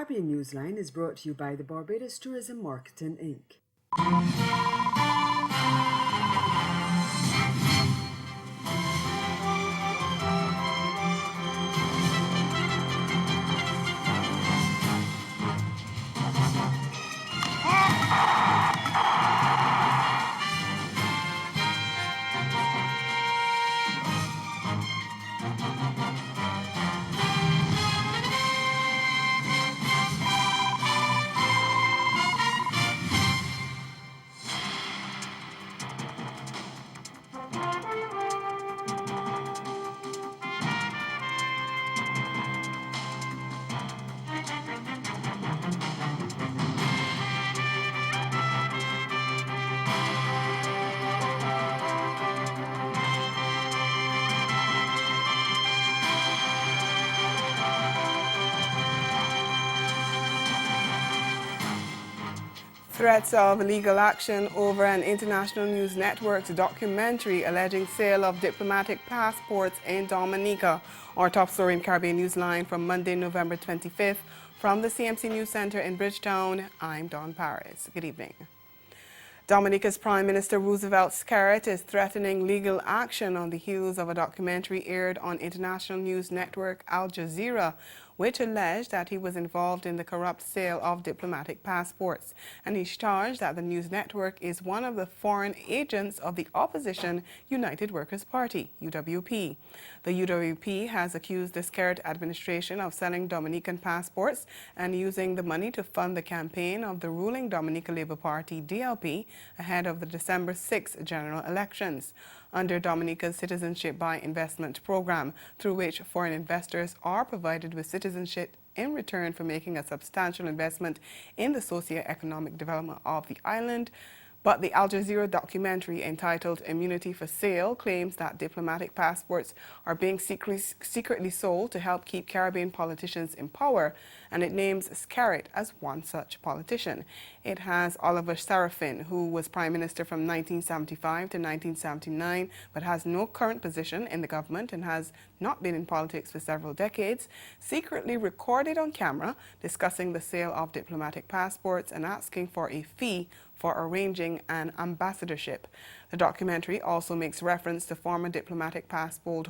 Caribbean Newsline is brought to you by the Barbados Tourism Marketing Inc. Threats of legal action over an international news network's documentary alleging sale of diplomatic passports in Dominica. Our top story in Caribbean Newsline from Monday, November 25th. From the CMC News Center in Bridgetown, I'm Dawn Paris. Good evening. Dominica's Prime Minister Roosevelt Skerritt is threatening legal action on the heels of a documentary aired on international news network Al Jazeera, which alleged that he was involved in the corrupt sale of diplomatic passports. And he's charged that the news network is one of the foreign agents of the opposition United Workers' Party, UWP. The UWP has accused the Skerritt administration of selling Dominican passports and using the money to fund the campaign of the ruling Dominica Labour Party, DLP, ahead of the December 6 general elections. Under Dominica's Citizenship by Investment program, through which foreign investors are provided with citizenship in return for making a substantial investment in the socio-economic development of the island. But the Al Jazeera documentary entitled Immunity for Sale claims that diplomatic passports are being secretly sold to help keep Caribbean politicians in power, and it names Skerritt as one such politician. It has Oliver Sarafin, who was Prime Minister from 1975 to 1979, but has no current position in the government and has not been in politics for several decades, secretly recorded on camera discussing the sale of diplomatic passports and asking for a fee for arranging an ambassadorship. The documentary also makes reference to former diplomatic passport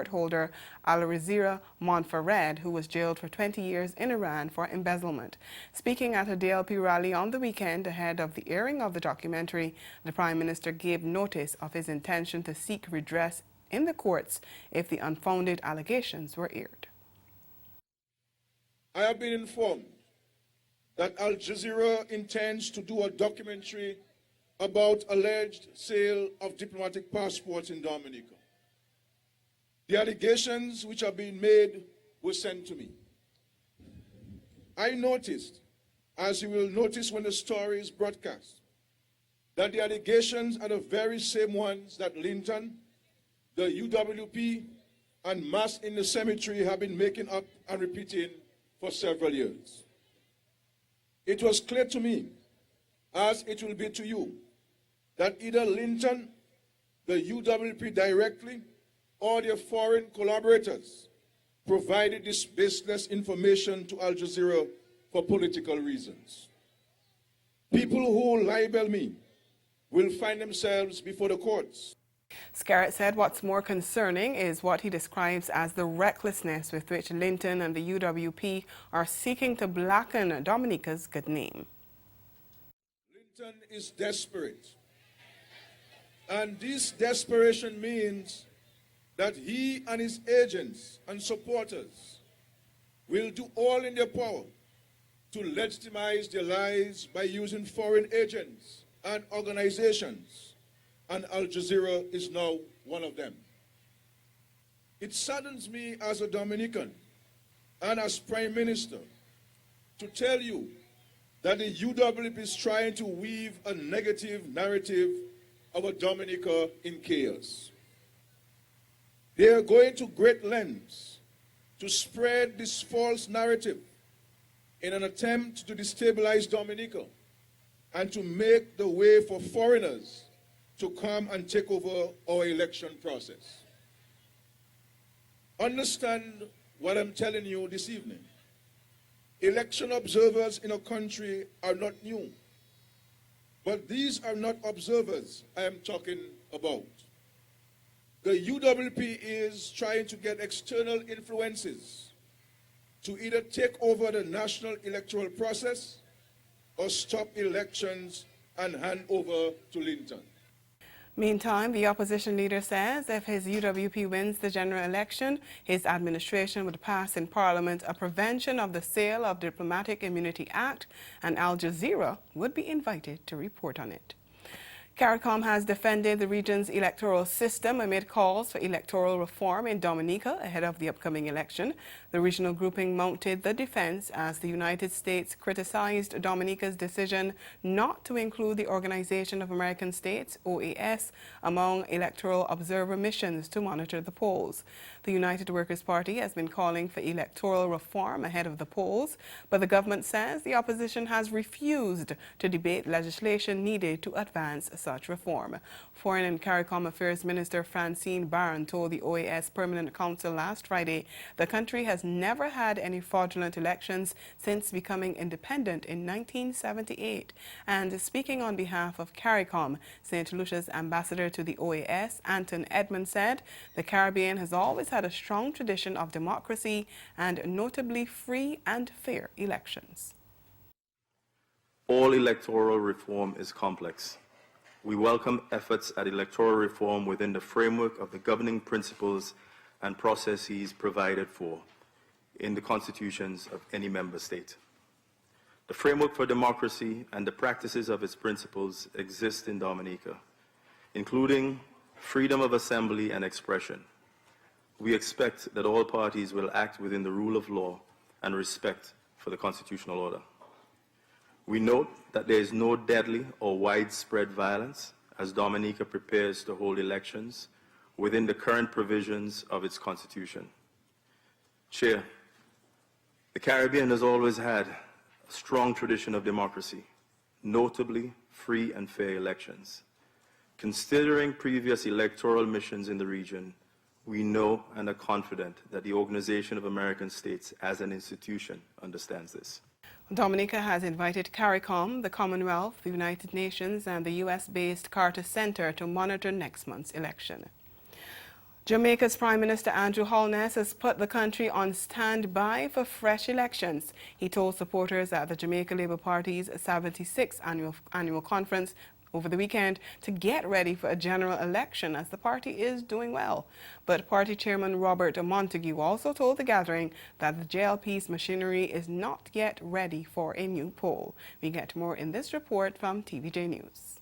holder Alarizira Monfared, who was jailed for 20 years in Iran for embezzlement. Speaking at a DLP rally on the weekend ahead of the airing of the documentary, the Prime Minister gave notice of his intention to seek redress in the courts if the unfounded allegations were aired. I have been informed that Al Jazeera intends to do a documentary about alleged sale of diplomatic passports in Dominica. The allegations which are being made were sent to me. I noticed, as you will notice when the story is broadcast, that the allegations are the very same ones that Linton, the UWP, and Mass in the Cemetery have been making up and repeating for several years. It was clear to me, as it will be to you, that either Linton, the UWP directly, or their foreign collaborators provided this baseless information to Al Jazeera for political reasons. People who libel me will find themselves before the courts. Skerritt said what's more concerning is what he describes as the recklessness with which Linton and the UWP are seeking to blacken Dominica's good name. Linton is desperate. And this desperation means that he and his agents and supporters will do all in their power to legitimize their lies by using foreign agents and organizations, and Al Jazeera is now one of them. It saddens me as a Dominican and as Prime Minister to tell you that the UWP is trying to weave a negative narrative of a Dominica in chaos. They are going to great lengths to spread this false narrative in an attempt to destabilize Dominica and to make the way for foreigners to come and take over our election process. Understand what I'm telling you this evening. Election observers in a country are not new. But these are not observers I am talking about. The UWP is trying to get external influences to either take over the national electoral process or stop elections and hand over to Linton. Meantime, the opposition leader says if his UWP wins the general election, his administration would pass in Parliament a Prevention of the Sale of Diplomatic Immunity Act, and Al Jazeera would be invited to report on it. CARICOM has defended the region's electoral system amid calls for electoral reform in Dominica ahead of the upcoming election. The regional grouping mounted the defense as the United States criticized Dominica's decision not to include the Organization of American States, OAS, among electoral observer missions to monitor the polls. The United Workers' Party has been calling for electoral reform ahead of the polls, but the government says the opposition has refused to debate legislation needed to advance such reform. Foreign and CARICOM Affairs Minister Francine Barron told the OAS Permanent Council last Friday the country has never had any fraudulent elections since becoming independent in 1978. And speaking on behalf of CARICOM, St. Lucia's ambassador to the OAS, Anton Edmond, said the Caribbean has always had a strong tradition of democracy and notably free and fair elections. All electoral reform is complex. We welcome efforts at electoral reform within the framework of the governing principles and processes provided for in the constitutions of any member state. The framework for democracy and the practices of its principles exist in Dominica, including freedom of assembly and expression. We expect that all parties will act within the rule of law and respect for the constitutional order. We note that there is no deadly or widespread violence as Dominica prepares to hold elections within the current provisions of its constitution. Chair, the Caribbean has always had a strong tradition of democracy, notably free and fair elections. Considering previous electoral missions in the region, we know and are confident that the Organization of American States as an institution understands this. Dominica has invited CARICOM, the Commonwealth, the United Nations, and the U.S.-based Carter Center to monitor next month's election. Jamaica's Prime Minister Andrew Holness has put the country on standby for fresh elections. He told supporters at the Jamaica Labour Party's 76th annual conference over the weekend to get ready for a general election as the party is doing well. But party chairman Robert Montague also told the gathering that the JLP's machinery is not yet ready for a new poll. We get more in this report from TVJ News.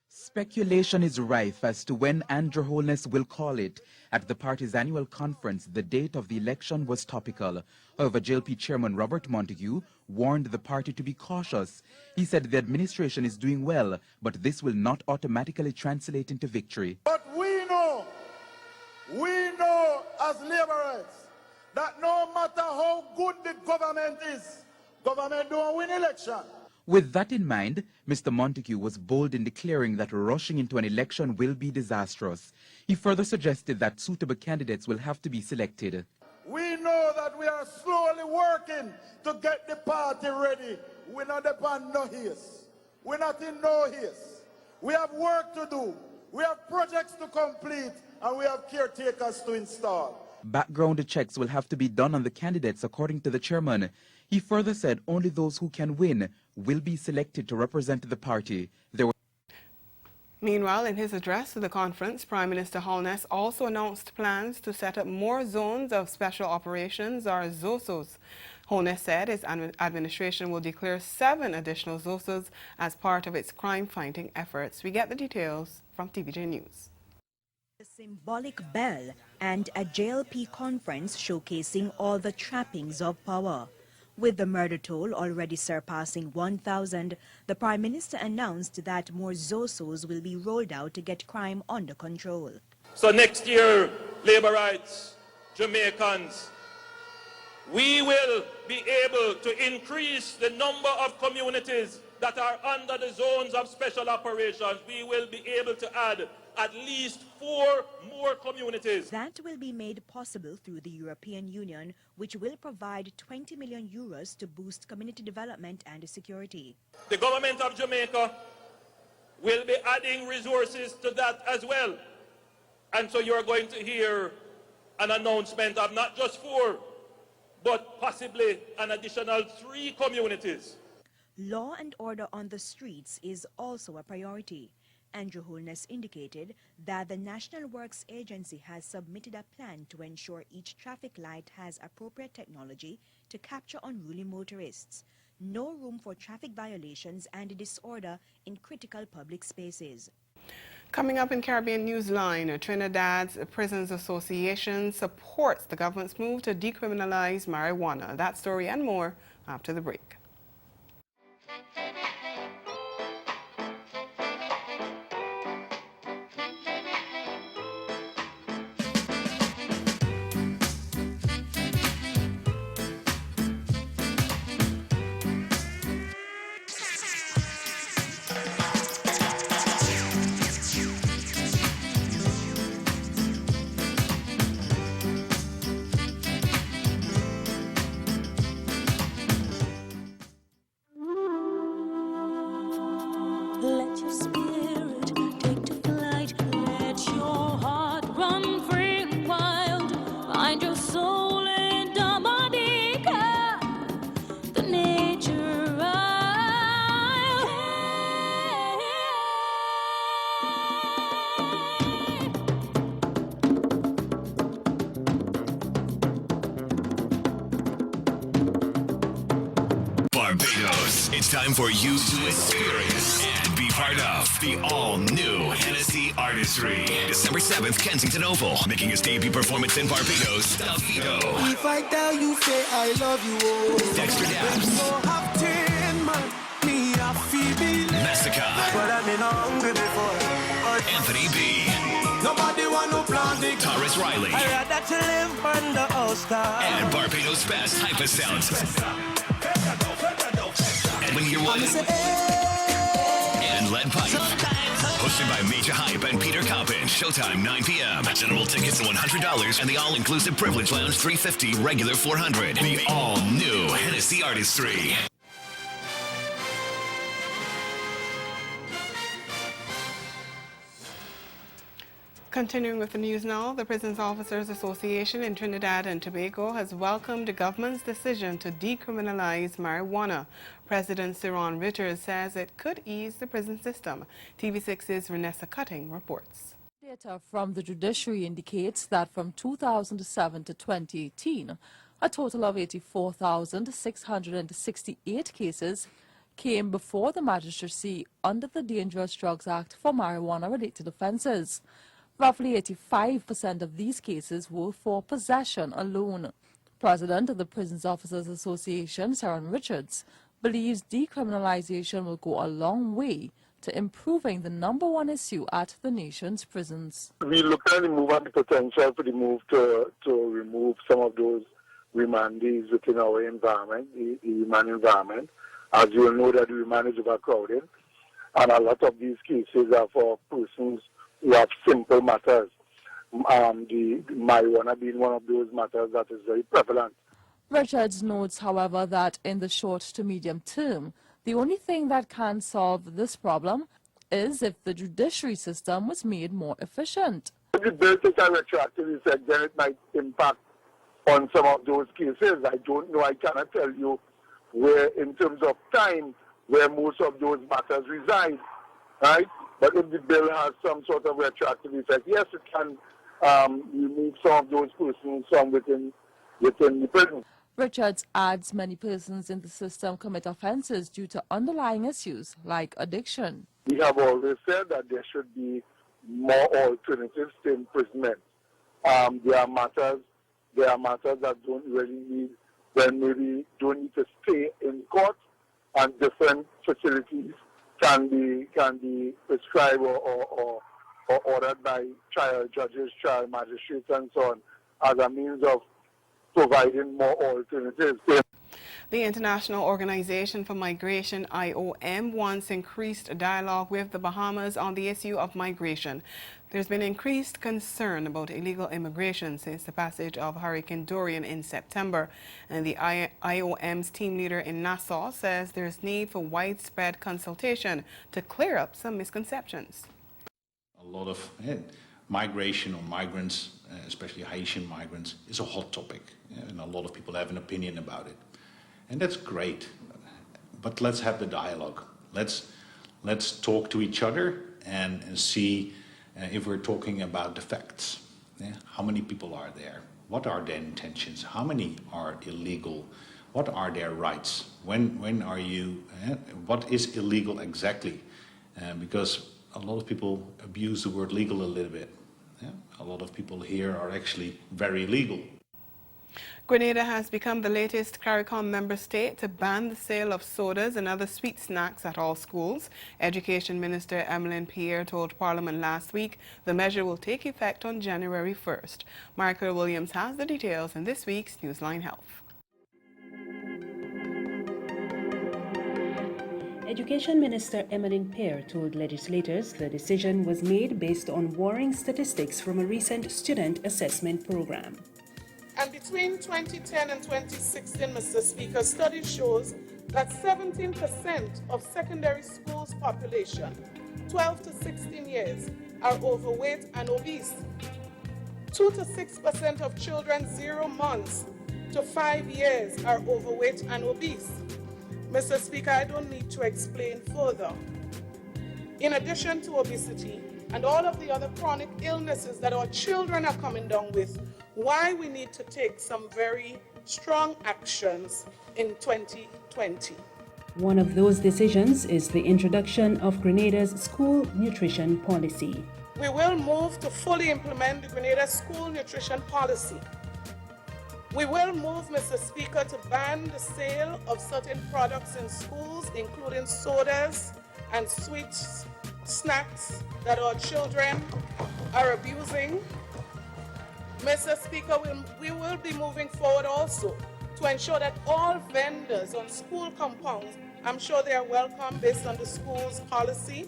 Speculation is rife as to when Andrew Holness will call it. At the party's annual conference, the date of the election was topical. However, JLP chairman Robert Montague warned the party to be cautious. He said the administration is doing well, but this will not automatically translate into victory. But we know as laborers that no matter how good the government is, government don't win election. With that in mind, Mr. Montague was bold in declaring that rushing into an election will be disastrous. He further suggested that suitable candidates will have to be selected. We know that we are slowly working to get the party ready. We're not upon no haste. We're not in no haste. We have work to do. We have projects to complete, and we have caretakers to install. Background checks will have to be done on the candidates, according to the chairman. He further said only those who can win will be selected to represent the party. Meanwhile, in his address to the conference, Prime Minister Holness also announced plans to set up more zones of special operations, or ZOSOs. Holness said his administration will declare 7 additional ZOSOs as part of its crime-fighting efforts. We get the details from TVJ News. A symbolic bell and a JLP conference showcasing all the trappings of power. With the murder toll already surpassing 1,000, the Prime Minister announced that more ZOSOs will be rolled out to get crime under control. So next year, labor rights, Jamaicans, we will be able to increase the number of communities that are under the zones of special operations, we will be able to add at least 4 more communities. That will be made possible through the European Union, which will provide 20 million euros to boost community development and security. The government of Jamaica will be adding resources to that as well. And so you're going to hear an announcement of not just 4, but possibly an additional 3 communities. Law and order on the streets is also a priority. Andrew Holness indicated that the National Works Agency has submitted a plan to ensure each traffic light has appropriate technology to capture unruly motorists. No room for traffic violations and disorder in critical public spaces. Coming up in Caribbean Newsline, Trinidad's Prisons Association supports the government's move to decriminalize marijuana. That story and more after the break. Let your spirit take to flight. Let your heart run free and wild. Find your soul in Dominica, the nature isle. Barbados, it's time for you to experience and be part of the all-new Hennessy Artistry. December 7th, Kensington Oval, making his debut performance in Barbados, Davido. If I tell you, say I love you, oh. Dexter Daps. So have 10 man, me a feel Massacre. But I've been hungry before. Anthony B. Nobody want no plant it. Taurus Riley. I rather to live under All-Star. And Barbados' best hyper sounds. Edwin Yearwood. And Lead Pipe. Hosted by Major Hype and Peter Coppin. Showtime 9 p.m. General tickets $100 and the all-inclusive Privilege Lounge $350, regular $400. The all-new Hennessy Artistry. Continuing with the news now, the Prisons Officers Association in Trinidad and Tobago has welcomed the government's decision to decriminalize marijuana. President Ciron Richards says it could ease the prison system. TV6's Vanessa Cutting reports. Data from the judiciary indicates that from 2007 to 2018, a total of 84,668 cases came before the magistracy under the Dangerous Drugs Act for marijuana-related offences. Roughly 85% of these cases were for possession alone. President of the Prisons Officers Association, Ciron Richards, believes decriminalization will go a long way to improving the #1 issue at the nation's prisons. We look at the move and the potential for the move to remove some of those remandees within our environment, the remand environment. As you will know that the remand is overcrowded, and a lot of these cases are for persons who have simple matters. The marijuana being one of those matters that is very prevalent. Richards notes, however, that in the short to medium term, the only thing that can solve this problem is if the judiciary system was made more efficient. If the bill takes a retroactive effect, then it might impact on some of those cases. I don't know, I cannot tell you where, in terms of time, where most of those matters reside, right? But if the bill has some sort of retroactive effect, yes, it can remove some of those persons from within the prison. Richards adds many persons in the system commit offences due to underlying issues like addiction. We have always said that there should be more alternatives to imprisonment. There are matters that don't really need, when maybe don't need to stay in court, and different facilities can be prescribed or ordered by trial judges, trial magistrates, and so on, as a means of providing more alternatives. The International Organization for Migration, IOM, wants increased dialogue with the Bahamas on the issue of migration. There's been increased concern about illegal immigration since the passage of Hurricane Dorian in September. And the IOM's team leader in Nassau says there's need for widespread consultation to clear up some misconceptions. A lot of migration or migrants, especially Haitian migrants, is a hot topic. And a lot of people have an opinion about it. And that's great. But let's have the dialogue. Let's talk to each other and see if we're talking about the facts. How many people are there? What are their intentions? How many are illegal? What are their rights? When are you? What is illegal exactly? Because a lot of people abuse the word legal a little bit. A lot of people here are actually very legal. Grenada has become the latest CARICOM member state to ban the sale of sodas and other sweet snacks at all schools. Education Minister Emmeline Pierre told Parliament last week the measure will take effect on January 1st. Michael Williams has the details in this week's Newsline Health. Education Minister Emmeline Pierre told legislators the decision was made based on worrying statistics from a recent student assessment program. And between 2010 and 2016, Mr. Speaker, study shows that 17% of secondary schools population, 12 to 16 years, are overweight and obese. 2 to 6% of children 0 months to 5 years are overweight and obese. Mr. Speaker, I don't need to explain further. In addition to obesity and all of the other chronic illnesses that our children are coming down with, why we need to take some very strong actions in 2020. One of those decisions is the introduction of Grenada's school nutrition policy. We will move to fully implement the Grenada school nutrition policy. We will move, Mr. Speaker, to ban the sale of certain products in schools, including sodas and sweet snacks that our children are abusing. Mr. Speaker, we will be moving forward also to ensure that all vendors on school compounds, I'm sure they are welcome based on the school's policy,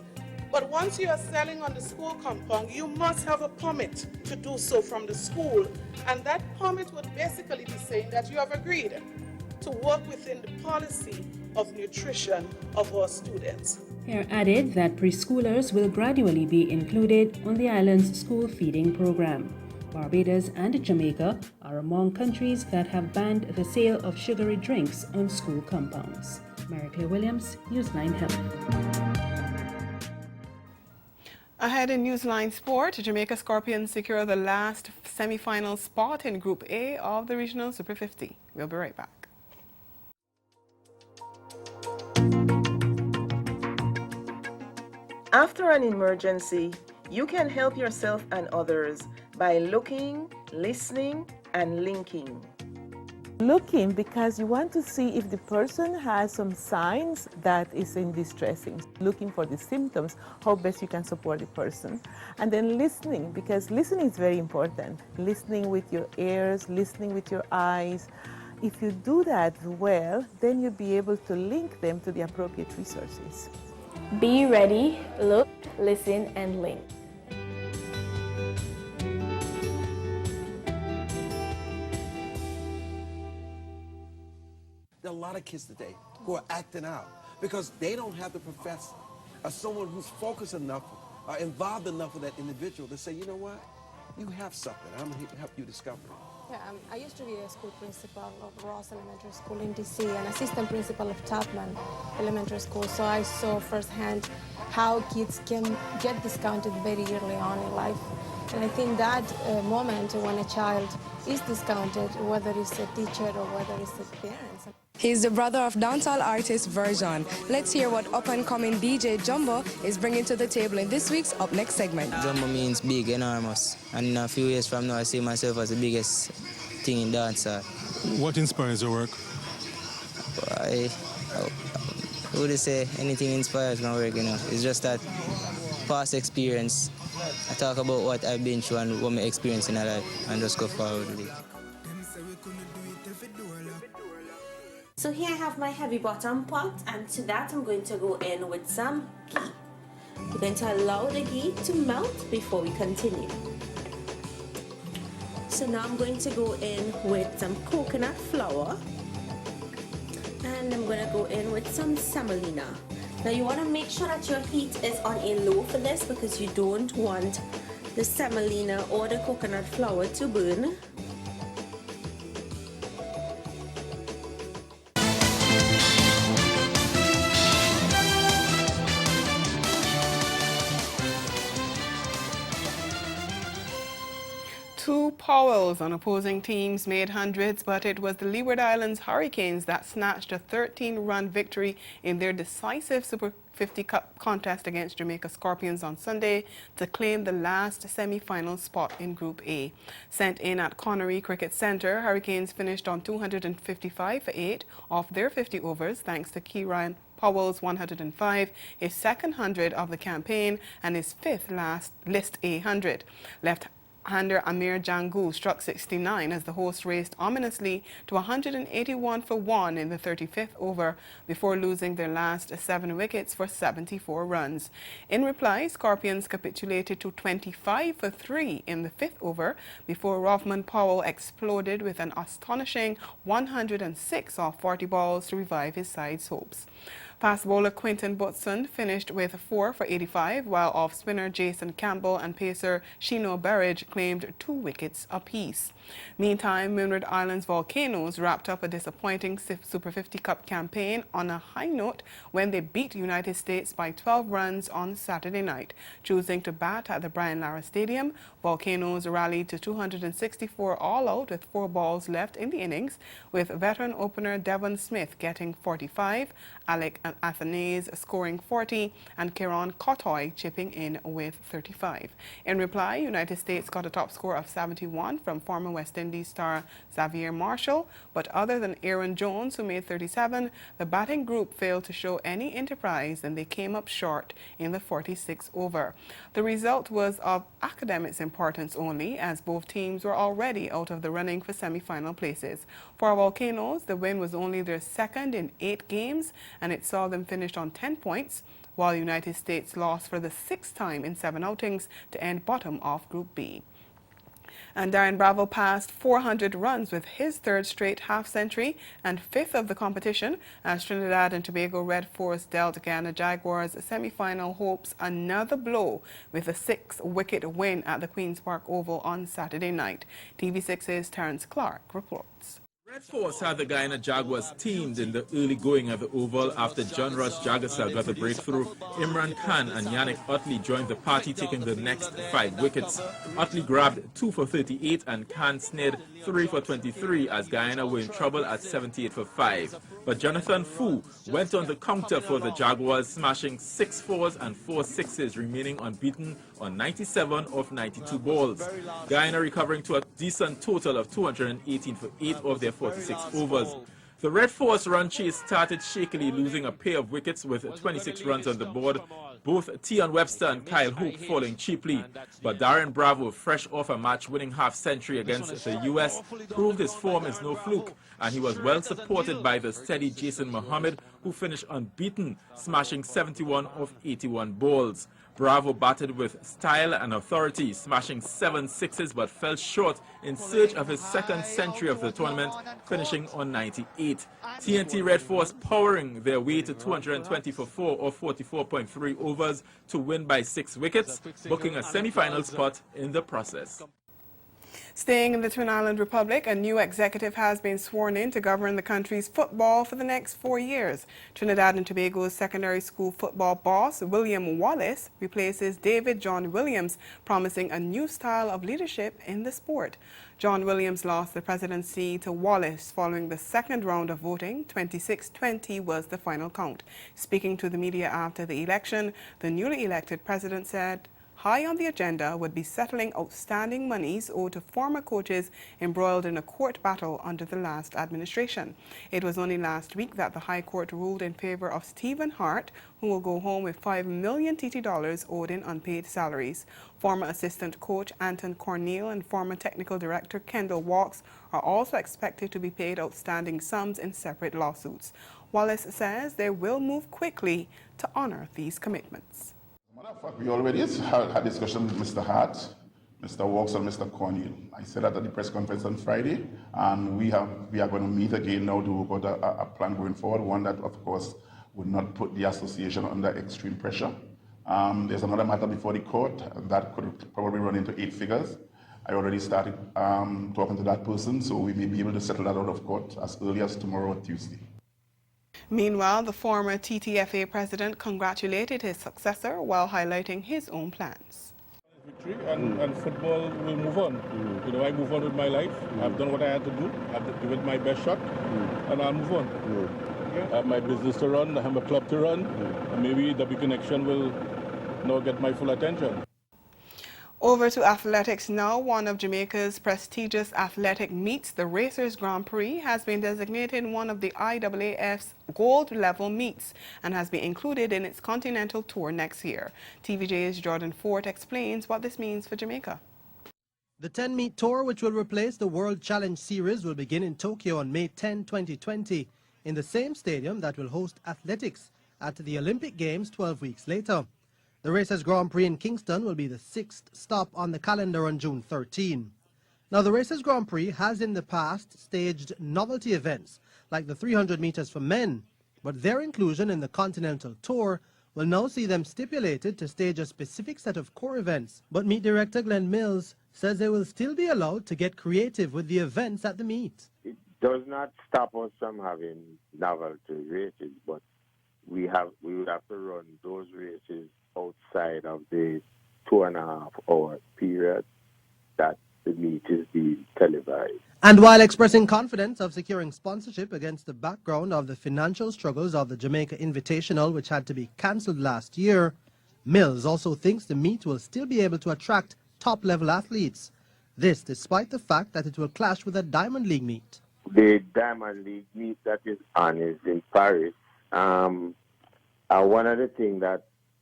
but once you are selling on the school compound, you must have a permit to do so from the school. And that permit would basically be saying that you have agreed to work within the policy of nutrition of our students. Pierre added that preschoolers will gradually be included on the island's school feeding program. Barbados and Jamaica are among countries that have banned the sale of sugary drinks on school compounds. Mary-Claire Williams, Newsline Health. Ahead in Newsline Sport, Jamaica Scorpions secure the last semi-final spot in Group A of the Regional Super 50. We'll be right back. After an emergency, you can help yourself and others by looking, listening, and linking. Looking because you want to see if the person has some signs that is in distressing. Looking for the symptoms, how best you can support the person. And then listening, because listening is very important. Listening with your ears, listening with your eyes. If you do that well, then you'll be able to link them to the appropriate resources. Be ready, look, listen, and link. There are a lot of kids today who are acting out because they don't have the professor or someone who's focused enough or involved enough with that individual to say, you know what, you have something. I'm going to help you discover it. Yeah, I used to be a school principal of Ross Elementary School in DC and assistant principal of Tapman Elementary School. So I saw firsthand how kids can get discounted very early on in life. And I think that moment when a child is discounted, whether it's a teacher or whether it's the parents. He's the brother of dancehall artist Version. Let's hear what up-and-coming DJ Jumbo is bringing to the table in this week's Up Next segment. Jumbo means big, enormous. And in a few years from now, I see myself as the biggest thing in dancehall. What inspires your work? I would say anything inspires my work, you know. It's just that past experience. I talk about what I've been through and what my experience in my life and just go forward with it. So here I have my heavy bottom pot, and to that I'm going to go in with some ghee. We're going to allow the ghee to melt before we continue. So now I'm going to go in with some coconut flour, and I'm going to go in with some semolina. Now you want to make sure that your heat is on a low for this, because you don't want the semolina or the coconut flour to burn. Two Powells on opposing teams made hundreds, but it was the Leeward Islands Hurricanes that snatched a 13-run victory in their decisive Super 50 Cup contest against Jamaica Scorpions on Sunday to claim the last semi-final spot in Group A. Sent in at Connery Cricket Centre, Hurricanes finished on 255 for 8 off their 50 overs thanks to Kieran Powell's 105, his second 100 of the campaign and his fifth last List A 100. Left-hander Amir Jangu struck 69 as the hosts raced ominously to 181 for 1 in the 35th over before losing their last 7 wickets for 74 runs. In reply, Scorpions capitulated to 25 for 3 in the 5th over before Rothman Powell exploded with an astonishing 106 off 40 balls to revive his side's hopes. Fast bowler Quinton Butson finished with 4 for 85, while off-spinner Jason Campbell and pacer Shino Berridge claimed 2 wickets apiece. Meantime, Leeward Islands Volcanoes wrapped up a disappointing Super 50 Cup campaign on a high note when they beat United States by 12 runs on Saturday night. Choosing to bat at the Brian Lara Stadium, Volcanoes rallied to 264 all out with 4 balls left in the innings, with veteran opener Devon Smith getting 45, Alec Athanase scoring 40, and Kieran Cotoy chipping in with 35. In reply, United States got a top score of 71 from former West Indies star Xavier Marshall, but other than Aaron Jones, who made 37, the batting group failed to show any enterprise and they came up short in the 46th over. The result was of academic importance only, as both teams were already out of the running for semi-final places. For Volcanoes, the win was only their second in 8 games, and it saw them finish on 10 points, while United States lost for the 6th time in 7 outings to end bottom of Group B. And Darren Bravo passed 400 runs with his 3rd straight half-century and 5th of the competition as Trinidad and Tobago Red Force dealt Guyana Jaguars semi-final hopes another blow with a 6-wicket win at the Queen's Park Oval on Saturday night. TV6's Terence Clark reports. Red Force had the Guyana Jaguars teamed in the early going of the Oval after John Ross Jagasal got a breakthrough. Imran Khan and Yannick Utley joined the party, taking the next 5 wickets. Utley grabbed 2 for 38 and Khan snared 3 for 23 as Guyana were in trouble at 78 for 5. But Jonathan Fu went on the counter for the Jaguars, smashing 6 fours and 4 sixes, remaining unbeaten on 97 of 92 balls. Guyana recovering to a decent total of 218 for 8 of their 46 overs. The Red Force run chase started shakily, losing a pair of wickets with 26 runs on the board, both Tian Webster and Kyle Hope falling cheaply. But Darren Bravo, fresh off a match-winning half-century against the U.S., proved his form is no fluke, and he was well supported by the steady Jason Mohammed, who finished unbeaten, smashing 71 of 81 balls. Bravo batted with style and authority, smashing 7 sixes but fell short in search of his 2nd century of the tournament, finishing on 98. TNT Red Force powering their way to 220 for 4 or 44.3 overs to win by 6 wickets, booking a semi-final spot in the process. Staying in the Twin Island Republic, a new executive has been sworn in to govern the country's football for the next 4 years. Trinidad and Tobago's secondary school football boss, William Wallace, replaces David John Williams, promising a new style of leadership in the sport. John Williams lost the presidency to Wallace following the 2nd round of voting. 26-20 was the final count. Speaking to the media after the election, the newly elected president said high on the agenda would be settling outstanding monies owed to former coaches embroiled in a court battle under the last administration. It was only last week that the High Court ruled in favor of Stephen Hart, who will go home with $5 million TT owed in unpaid salaries. Former assistant coach Anton Cornell and former technical director Kendall Walks are also expected to be paid outstanding sums in separate lawsuits. Wallace says they will move quickly to honor these commitments. Matter of fact, we already had discussion with Mr. Hart, Mr. Walks, and Mr. Cornell. I said that at the press conference on Friday, and we are going to meet again now to work out a plan going forward, one that, of course, would not put the association under extreme pressure. There's another matter before the court that could probably run into 8 figures. I already started talking to that person, so we may be able to settle that out of court as early as tomorrow or Tuesday. Meanwhile, the former TTFA president congratulated his successor while highlighting his own plans. Victory and football will move on. You know, I move on with my life. I've done what I had to do. I've given my best shot, and I'll move on. I have my business to run. I have a club to run, and maybe W Connection will now get my full attention. Over to athletics now. One of Jamaica's prestigious athletic meets, the Racers Grand Prix, has been designated one of the IAAF's gold-level meets and has been included in its continental tour next year. TVJ's Jordan Fort explains what this means for Jamaica. The 10-meet tour, which will replace the World Challenge Series, will begin in Tokyo on May 10, 2020, in the same stadium that will host athletics at the Olympic Games 12 weeks later. The Racers Grand Prix in Kingston will be the 6th stop on the calendar on June 13. Now, the Racers Grand Prix has in the past staged novelty events like the 300 meters for men, but their inclusion in the Continental Tour will now see them stipulated to stage a specific set of core events. But meet director Glenn Mills says they will still be allowed to get creative with the events at the meet. It does not stop us from having novelty races, but we would have to run those races outside of the 2.5-hour period that the meet is being televised. And while expressing confidence of securing sponsorship against the background of the financial struggles of the Jamaica Invitational, which had to be cancelled last year, Mills also thinks the meet will still be able to attract top-level athletes. This despite the fact that it will clash with a Diamond League meet. The Diamond League meet that is on is in Paris.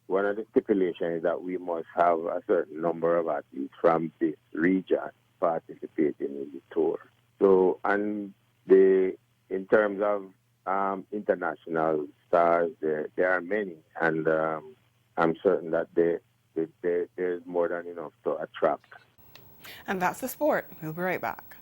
One of the stipulations is that we must have a certain number of athletes from this region participating in the tour. So, in terms of international stars, there are many, and I'm certain that there's more than enough to attract. And that's the sport. We'll be right back.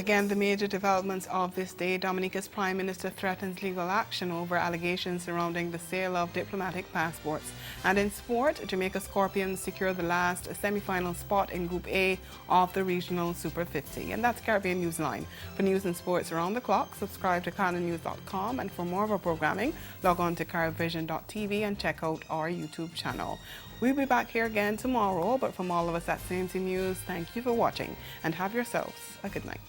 Again, the major developments of this day: Dominica's Prime Minister threatens legal action over allegations surrounding the sale of diplomatic passports. And in sport, Jamaica Scorpions secure the last semi-final spot in Group A of the Regional Super 50. And that's Caribbean Newsline. For news and sports around the clock, subscribe to CanonNews.com, and for more of our programming, log on to CaribVision.tv and check out our YouTube channel. We'll be back here again tomorrow, but from all of us at CMC News, thank you for watching and have yourselves a good night.